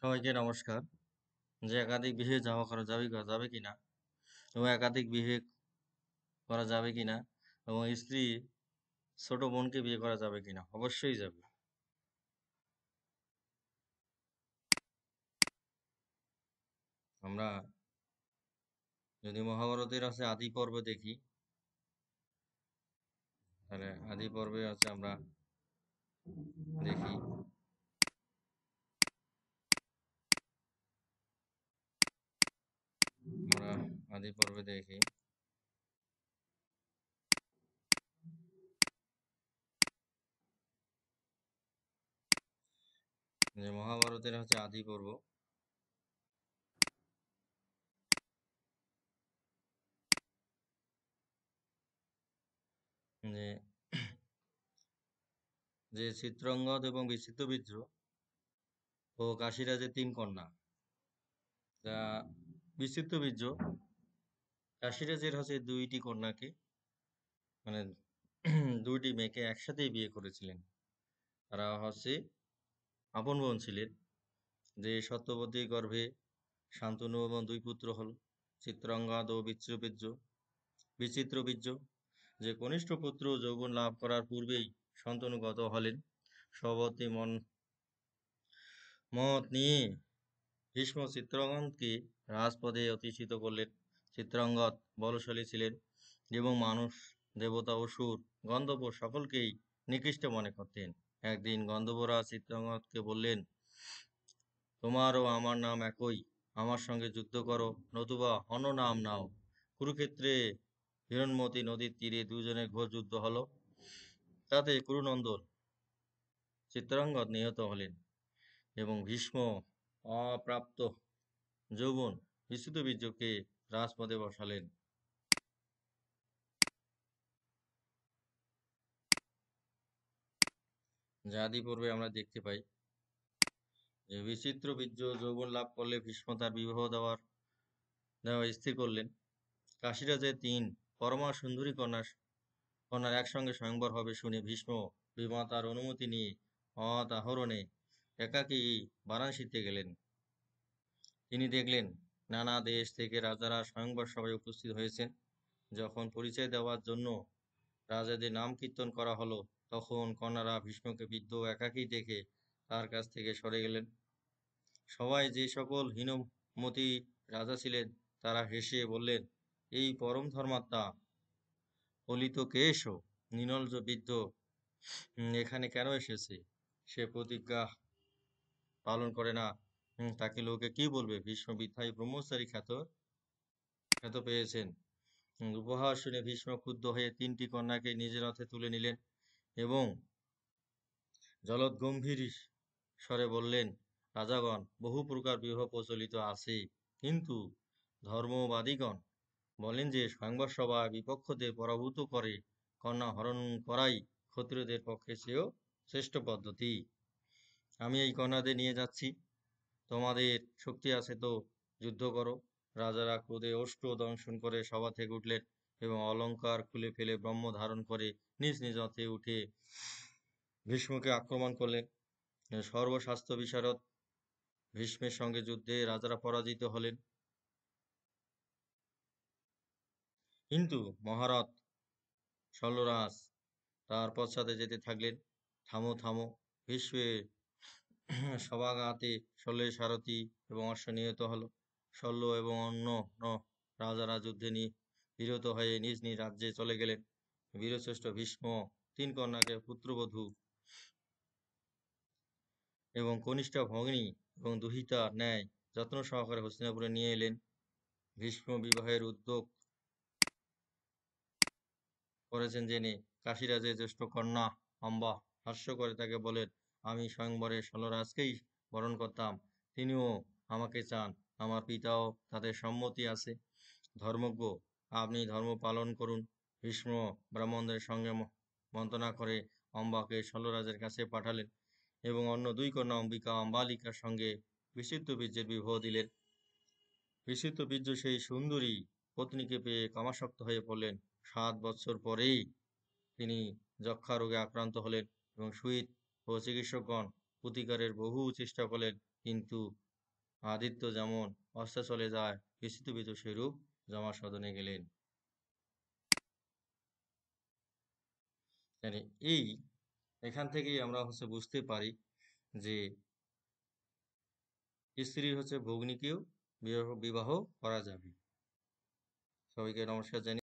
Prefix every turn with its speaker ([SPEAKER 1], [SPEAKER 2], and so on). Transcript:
[SPEAKER 1] সবাইকে নমস্কার। যে একাধিক বিয়ে করা যাবে কিনা এবং একাধিক বিয়ে করা যাবে কিনা এবং স্ত্রী ছোট বোনকে বিয়ে করা যাবে কিনা? অবশ্যই যাবে। আমরা যদি মহাভারতের আদি পর্ব দেখি, তাহলে আদি পর্বে আমরা দেখি আমরা আদি পর্বে দেখি যে মহাভারতের আদি পর্ব, যে যে চিত্রাঙ্গদ এবং বিচিত্রবীর্য ও কাশীরাজের 3 কন্যা। তা বিচিত্রবীর্য কাশীরাজের 2টি কন্যাকে, মানে 2টি মেয়েকে একসাথেই বিয়ে করেছিলেন। তারা আপন বোন ছিলেন। যে সত্যবতীর গর্ভে শান্তনু এবং 2 পুত্র হল, চিত্রাঙ্গদ ও বিচিত্রবীর্য। যে কনিষ্ঠ পুত্র যৌবন লাভ করার পূর্বেই শান্তনুগত হলেন। সবতী মত নিয়ে ভীষ্ম চিত্রাঙ্গদকে রাজপদে অধিষ্ঠিত করলেন। চিত্রাঙ্গদ বলশালী ছিলেন এবং মানুষ, দেবতা, অসুর, গন্ধর্ব সকলকেই নিকৃষ্ট মনে করতেন। একদিন গন্ধর্বরা চিত্রাঙ্গদকে বললেন, তোমার ও আমার নাম একই, আমার সঙ্গে যুদ্ধ করো, নতুবা অন্য নাম নাও। কুরুক্ষেত্রে হিরণ্মতী নদীর তীরে দুজনের ঘোর যুদ্ধ হলো। তাতে কুরুনন্দন চিত্রাঙ্গদ নিহত হলেন এবং ভীষ্ম অপ্রাপ্ত যৌবন বিচিত্রবীর্যকে রাজপদে বসালেন। যা আদি পর্বে আমরা দেখতে পাই যে বিচিত্রবীর্য যৌবন লাভ করলে ভীষ্ম তার বিবাহ দেওয়া স্থির করলেন। কাশীরাজের 3 পরমা সুন্দরী কন্যার একসঙ্গে স্বয়ংবর হবে শুনে ভীষ্ম বিমাতার অনুমতি নিয়ে অতাহরণে একাকী বারাণসীতে গেলেন। তিনি দেখলেন নানা দেশ থেকে রাজারা স্বয়ংবর সভায় উপস্থিত হয়েছেন। যখন পরিচয় দেওয়ার জন্য রাজাদের নাম কীর্তন করা হলো, তখন কন্যারা ভীষ্মকে বৃদ্ধ একাকী দেখে তার কাছ থেকে সরে গেলেন। সবাই যে সকল হীনমতি রাজা ছিলেন তারা হেসে বললেন, এই পরম ধর্মাত্মা পলিত কেশ নির্লজ্জ বৃদ্ধ এখানে কেন এসেছে? সে প্রতিজ্ঞা পালন করে না, তাকে লোকে কি বলবে? ভীষ্ম বিদ্যায় ব্রহ্মচারী খ্যাত পেয়েছেন। উপহার শুনে ভীষ্ম ক্ষুব্ধ হয়ে 3টি কন্যাকে নিজের রথে তুলে নিলেন এবং জলদগম্ভীর স্বরে বললেন, রাজাগণ, বহু প্রকার বিবাহ প্রচলিত আছে, কিন্তু ধর্মবাদীগণ বলেন যে স্বয়ংবর সভা বিপক্ষদের পরাভূত করে কন্যা হরণ করাই ক্ষত্রিয়দের পক্ষে চেয়েও শ্রেষ্ঠ পদ্ধতি। আমি এই কন্যাদের নিয়ে যাচ্ছি, তোমাদের শক্তি আছে তো যুদ্ধ করো। রাজারা ক্রোধে অশ্রু দংশন করে সভা থেকে উঠলেন এবং অলঙ্কার খুলে ফেলে ব্রহ্ম ধারণ করে নিজ নিজ রথে উঠে ভীষ্মকে আক্রমণ করলেন। সর্বশাস্ত্র বিশারদ ভীষ্মের সঙ্গে যুদ্ধে রাজারা পরাজিত হলেন। কিন্তু মহারথ শল্যরাজ তার পশ্চাতে যেতে থাকলেন। থামো থামো! ভীষ্মের সভাঘাতে শল্যের সারথি এবং অশ্ব নিহত হল। শল্য এবং অন্য রাজারা যুদ্ধে বিরত হয়ে নিজ নিজ রাজ্যে চলে গেলেন। বীরশ্রেষ্ঠ ভীষ্ম 3 কন্যাকে পুত্রবধূ এবং কনিষ্ঠ ভগ্নী এবং দুহিতার ন্যায় যত্ন সহকারে হস্তিনাপুরে নিয়ে এলেন। ভীষ্ম বিবাহের উদ্যোগ করেছেন জেনে কাশীরাজের জ্যেষ্ঠ কন্যা অম্বা হাস্য করে তাকে বলেন, আমি স্বয়ংবরে শল্যরাজকেই বরণ করতাম, তিনিও আমাকে চান, আমার পিতাও তাতে সম্মতি আছে। ধর্মজ্ঞ, আপনি ধর্ম পালন করুন। ভীষ্ম ব্রাহ্মণদের সঙ্গে মন্ত্রণা করে অম্বাকে শল্যরাজের কাছে পাঠালেন এবং অন্য 2 কন্যা অম্বিকা অম্বালিকার সঙ্গে বিচিত্রবীর্যের বিবাহ দিলেন। বিচিত্রবীর্য সেই সুন্দরী পত্নীকে পেয়ে কামাসক্ত হয়ে পড়লেন। 7 বৎসর পরেই তিনি যক্ষা রোগে আক্রান্ত হলেন এবং সুইত ও চিকিৎসকগণ প্রতিকারের বহু চেষ্টা করলেন, কিন্তু আদিত্য যেমন অস্তে চলে যায়, বিচিত্র বীর্য সেরূপ যমা সদনে গেলেন। মানে এই এখান থেকেই আমরা বুঝতে পারি যে স্ত্রীর ভগ্নীকেও বিবাহ করা যাবে। সবাইকে নমস্কার জানিয়ে